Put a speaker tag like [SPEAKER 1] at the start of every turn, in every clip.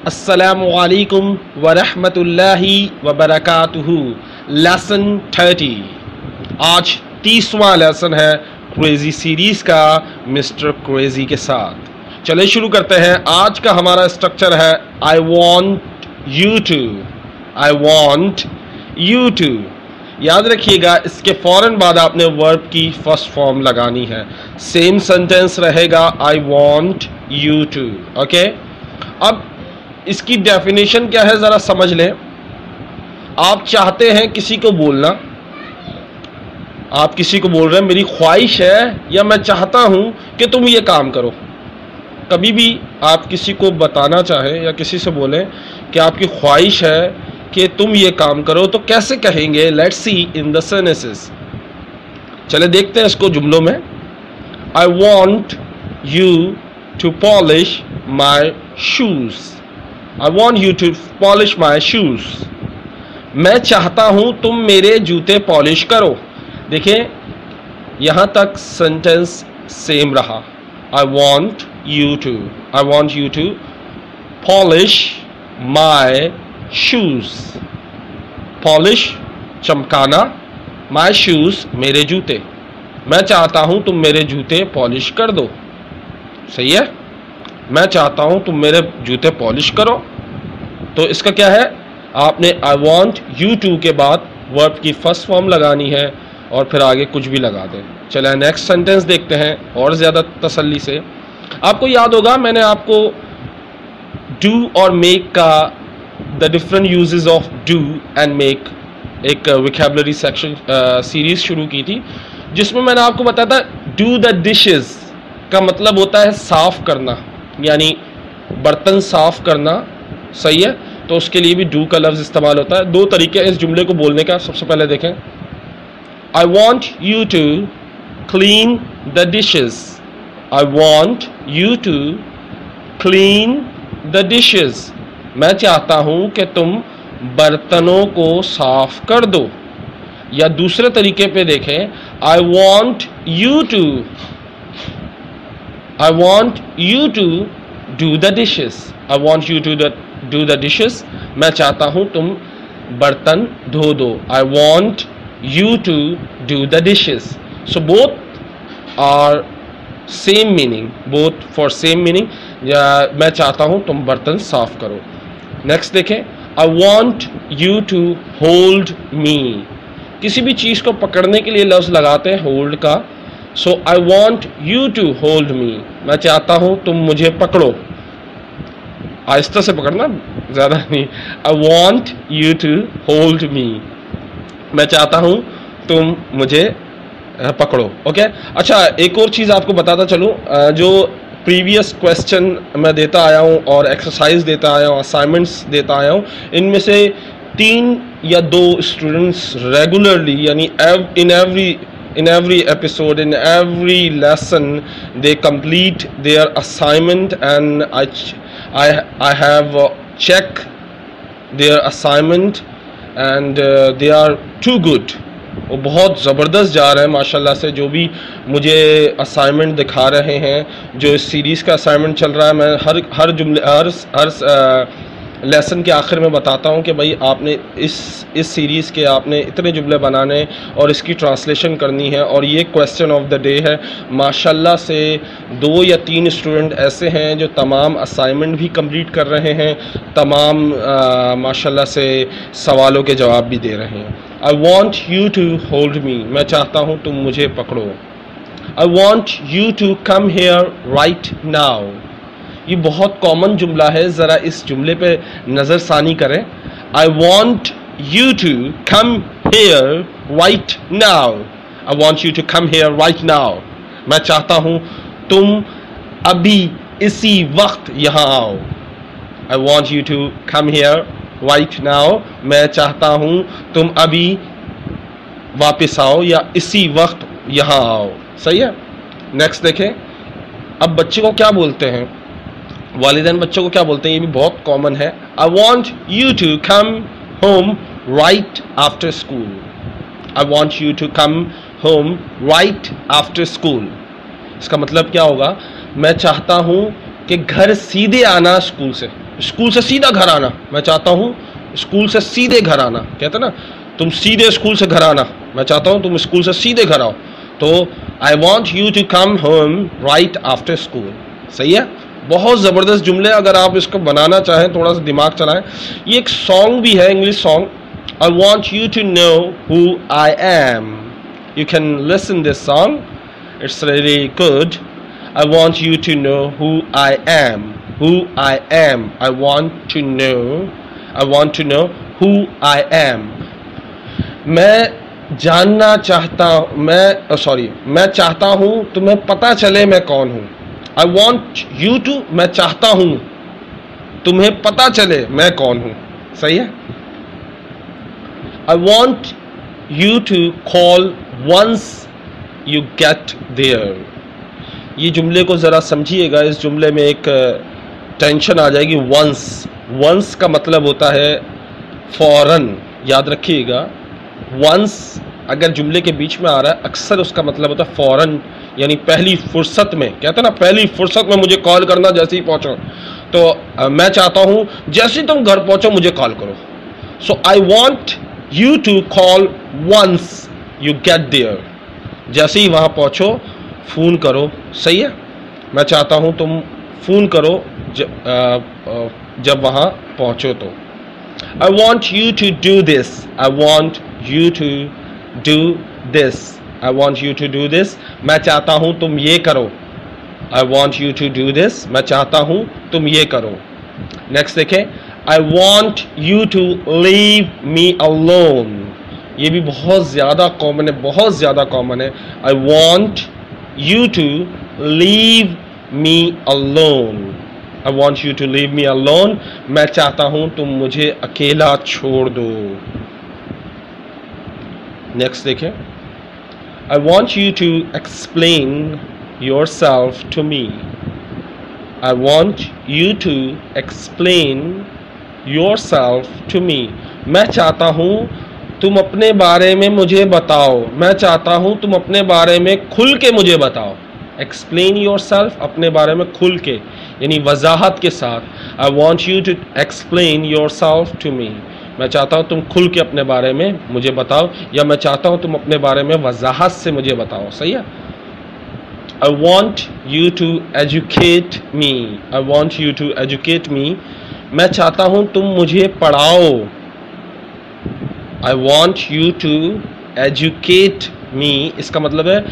[SPEAKER 1] अस्सलामुअलैकुम वरहमतुल्लाहि वबरकातुहू। लेसन 30। आज 30वां लेसन है क्रेजी सीरीज का मिस्टर क्रेजी के साथ। चलिए शुरू करते हैं। आज का हमारा स्ट्रक्चर है I want you to. I want you to. याद रखिएगा, इसके फौरन बाद आपने वर्ब की फर्स्ट फॉर्म लगानी है। सेम सेंटेंस रहेगा I want you to. Okay, अब इसकी डेफिनेशन क्या है ज़रा समझ लें। आप चाहते हैं किसी को बोलना, आप किसी को बोल रहे हैं मेरी ख्वाहिश है या मैं चाहता हूं कि तुम ये काम करो। कभी भी आप किसी को बताना चाहें या किसी से बोलें कि आपकी ख्वाहिश है कि तुम ये काम करो, तो कैसे कहेंगे? Let's see in the sentences. चले देखते हैं इसको जुमलों में। I want you to polish my shoes. I want you to polish my shoes. मैं चाहता हूं तुम मेरे जूते पॉलिश करो। देखिए यहां तक सेंटेंस सेम रहा। I want you to polish my shoes. Polish चमकाना, my shoes मेरे जूते। मैं चाहता हूं तुम मेरे जूते पॉलिश कर दो। सही है, मैं चाहता हूं तुम मेरे जूते पॉलिश करो। तो इसका क्या है, आपने आई वॉन्ट यू टू के बाद वर्ब की फर्स्ट फॉर्म लगानी है और फिर आगे कुछ भी लगा दें। चले नेक्स्ट सेंटेंस देखते हैं और ज़्यादा तसल्ली से। आपको याद होगा मैंने आपको डू और मेक का the different uses of do and make एक वोकैबुलरी सेक्शन सीरीज शुरू की थी, जिसमें मैंने आपको बताया था डू द डिशेस का मतलब होता है साफ करना, यानी बर्तन साफ करना। सही है, तो उसके लिए भी डू का लफ्ज़ इस्तेमाल होता है। दो तरीके इस जुमले को बोलने का। सबसे पहले देखें, I want you to clean the dishes. I want you to clean the dishes. मैं चाहता हूं कि तुम बर्तनों को साफ कर दो। या दूसरे तरीके पे देखें, I want you to do the dishes. I want you to do the dishes. मैं चाहता हूँ तुम बर्तन धो दो। I want you to do the dishes. So both are same meaning. Both for same meaning. या मैं चाहता हूँ तुम बर्तन साफ करो। Next देखें, I want you to hold me. किसी भी चीज़ को पकड़ने के लिए लफ्ज़ लगाते हैं hold का। So I want you to hold me. मैं चाहता हूँ तुम मुझे पकड़ो। आहिस्ता से पकड़ना, ज़्यादा नहीं। I want you to hold me. मैं चाहता हूँ तुम मुझे पकड़ो। ओके, अच्छा एक और चीज़ आपको बताता चलूँ। जो प्रीवियस क्वेश्चन मैं देता आया हूँ और एक्सरसाइज देता आया हूँ, असाइनमेंट्स देता आया हूँ, इनमें से 3 या 2 स्टूडेंट्स रेगुलरली, यानी in every episode, in every lesson, they complete their assignment, and I have checked their assignment, and they are too good. वो बहुत ज़बरदस्त जा रहे हैं माशाल्लाह से। जो भी मुझे असाइनमेंट दिखा रहे हैं, जो इस सीरीज़ का असाइनमेंट चल रहा है, मैं हर जुमले हर लेसन के आखिर में बताता हूं कि भाई आपने इस सीरीज़ के आपने इतने जुमले बनाने और इसकी ट्रांसलेशन करनी है। और ये क्वेश्चन ऑफ द डे है। माशाल्लाह से 2 या 3 स्टूडेंट ऐसे हैं जो तमाम असाइनमेंट भी कंप्लीट कर रहे हैं, तमाम माशाल्लाह से सवालों के जवाब भी दे रहे हैं। I want you to hold me. मैं चाहता हूँ तुम मुझे पकड़ो। I want you to come here right now. ये बहुत कॉमन जुमला है, ज़रा इस जुमले पे नज़रसानी करें। I want you to come here right now. I want you to come here right now. मैं चाहता हूँ तुम अभी इसी वक्त यहाँ आओ। I want you to come here right now. मैं चाहता हूँ तुम अभी वापस आओ या इसी वक्त यहाँ आओ। सही है। नेक्स्ट देखें, अब बच्चे को क्या बोलते हैं, वालिदैन बच्चों को क्या बोलते हैं, ये भी बहुत कॉमन है। I want you to come home right after school. I want you to come home right after school. इसका मतलब क्या होगा, मैं चाहता हूँ कि घर सीधे आना स्कूल से। स्कूल से सीधा घर आना, मैं चाहता हूँ स्कूल से सीधे घर आना, कहते ना तुम सीधे स्कूल से घर आना, मैं चाहता हूँ तुम स्कूल से सीधे घर आओ, तो I want you to come home right after school. सही है, बहुत ज़बरदस्त जुमले, अगर आप इसको बनाना चाहें थोड़ा सा दिमाग चलाएं। ये एक सॉन्ग भी है, English song, I want you to know who I am, you can listen this song, it's really good. I want you to know who I am, who I am. I want to know who I am. मैं जानना चाहता, मैं चाहता हूँ तुम्हें पता चले मैं कौन हूँ। I want you to, मैं चाहता हूँ तुम्हें पता चले मैं कौन हूँ। सही है। I want you to call once you get there। ये जुमले को ज़रा समझिएगा, इस जुमले में एक टेंशन आ जाएगी। वंस का मतलब होता है फौरन, याद रखिएगा। वंस अगर जुमले के बीच में आ रहा है अक्सर उसका मतलब होता है फौरन, यानी पहली फुर्सत में, कहते हैं ना पहली फुर्सत में मुझे कॉल करना जैसे ही पहुँचो। तो मैं चाहता हूँ जैसे ही तुम घर पहुँचो मुझे कॉल करो। So I want you to call once you get there, जैसे ही वहाँ पहुँचो फ़ोन करो। सही है, मैं चाहता हूँ तुम फ़ोन करो जब वहाँ पहुँचो। तो I want you to do this, I want you to do this, I want you to do this, मैं चाहता हूँ तुम ये करो। I want you to do this, मैं चाहता हूँ तुम ये करो। नेक्स्ट देखें, I want you to leave me alone. ये भी बहुत ज़्यादा कॉमन है, बहुत ज़्यादा कॉमन है। I want you to leave me alone, I want you to leave me alone, मैं चाहता हूँ तुम मुझे अकेला छोड़ दो। नेक्स्ट देखें, I want you to explain yourself to me, I want you to explain yourself to me, मैं चाहता हूँ तुम अपने बारे में मुझे बताओ, मैं चाहता हूँ तुम अपने बारे में खुल के मुझे बताओ। एक्सप्लेन योर सेल्फ, अपने बारे में खुल के, यानी वजाहत के साथ। I want you to explain yourself to me, मैं चाहता हूँ तुम खुल के अपने बारे में मुझे बताओ, या मैं चाहता हूँ तुम अपने बारे में वजाहत से मुझे बताओ। सही है। I want you to educate me, I want you to educate me, मैं चाहता हूँ तुम मुझे पढ़ाओ। I want you to educate me, इसका मतलब है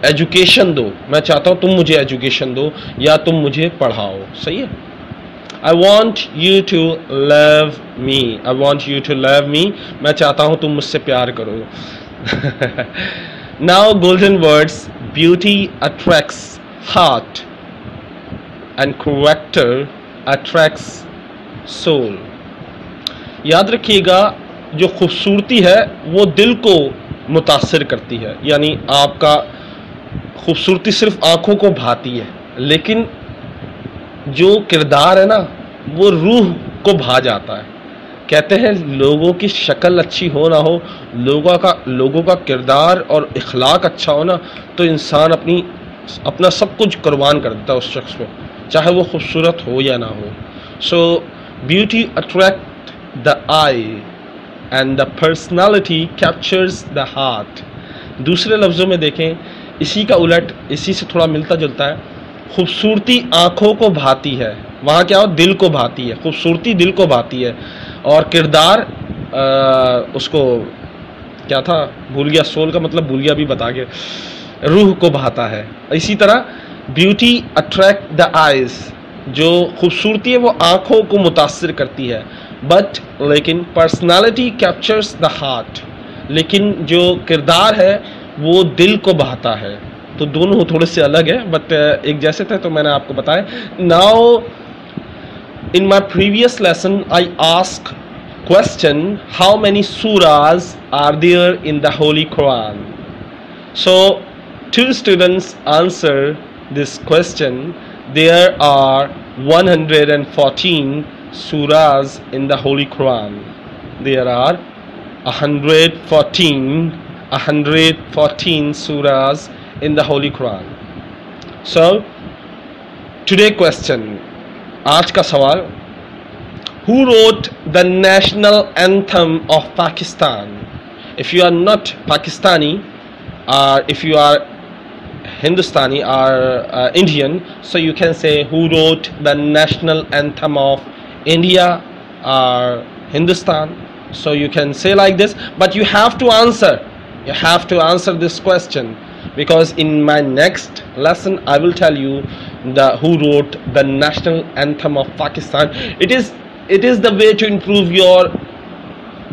[SPEAKER 1] एजुकेशन दो, मैं चाहता हूँ तुम मुझे एजुकेशन दो या तुम मुझे पढ़ाओ। सही है। I want you to love me, I want you to love me, मैं चाहता हूँ तुम मुझसे प्यार करो। Now golden words, beauty attracts heart and character attracts soul. याद रखिएगा, जो खूबसूरती है वो दिल को मुतासिर करती है, यानी आपका खूबसूरती सिर्फ आँखों को भाती है, लेकिन जो किरदार है ना वो रूह को भा जाता है। कहते हैं लोगों की शक्ल अच्छी हो ना हो, लोगों का किरदार और इखलाक अच्छा हो ना, तो इंसान अपना सब कुछ कुर्बान कर देता है उस शख्स को, चाहे वो खूबसूरत हो या ना हो। सो beauty attract the I and the personality captures the heart. दूसरे लफ्ज़ों में देखें, इसी का उलट, इसी से थोड़ा मिलता जुलता है, खूबसूरती आँखों को भाती है, वहाँ क्या हो, दिल को भाती है। खूबसूरती दिल को भाती है और किरदार उसको क्या था भूल गया, सोल का मतलब भूल गया, अभी बता के, रूह को भाता है। इसी तरह ब्यूटी अट्रैक्ट द आइज़, जो खूबसूरती है वो आँखों को मुतासिर करती है, बट लेकिन पर्सनालिटी कैप्चर्स द हार्ट, लेकिन जो किरदार है वो दिल को बहाता है। तो दोनों थोड़े से अलग है बट एक जैसे थे, तो मैंने आपको बताया। Now in my previous lesson I ask question, how many surahs are there in the holy Quran? So 2 students answer this question. There are 114 surahs in the Holy Quran. There are 114 surahs in the Holy Quran. So today question, आज का सवाल, who wrote the national anthem of Pakistan? If you are not Pakistani, or if you are Hindustani or Indian, so you can say who wrote the national anthem of India or Hindustan. So you can say like this, but you have to answer this question, because in my next lesson I will tell you who wrote the national anthem of Pakistan. It is the way to improve your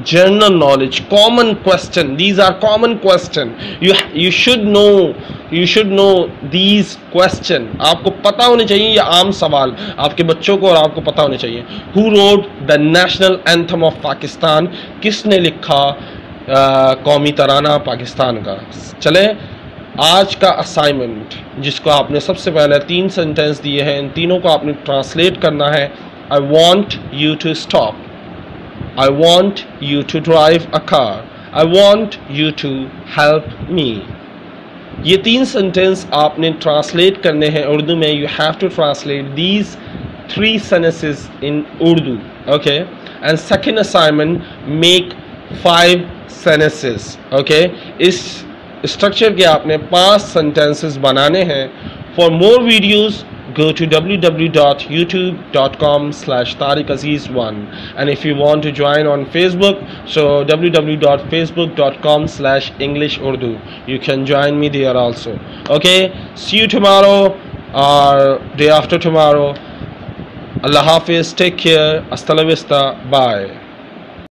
[SPEAKER 1] general knowledge, common question. These are common question. You should know these question. आपको पता होने चाहिए ये आम सवाल आपके बच्चों को और आपको पता होने चाहिए. Who wrote the national anthem of Pakistan? किसने लिखा कौमी तराना पाकिस्तान का? चले आज का असाइनमेंट, जिसको आपने सबसे पहले 3 सेंटेंस दिए हैं, इन तीनों को आपने ट्रांसलेट करना है. I want you to stop. I want you to drive a car. I want you to help me. ये 3 सेंटेंस आपने ट्रांसलेट करने हैं उर्दू में. You have to translate these 3 sentences in Urdu. Okay? And second assignment, make 5 sentences. Okay? इस structure के आपने 5 sentences बनाने हैं. For more videos, go to www.youtube.com/TariqAziz1, and if you want to join on Facebook, so www.facebook.com/EnglishUrdu, you can join me there also. Okay, see you tomorrow or day after tomorrow. Allah Hafiz, take care, hasta la vista, bye.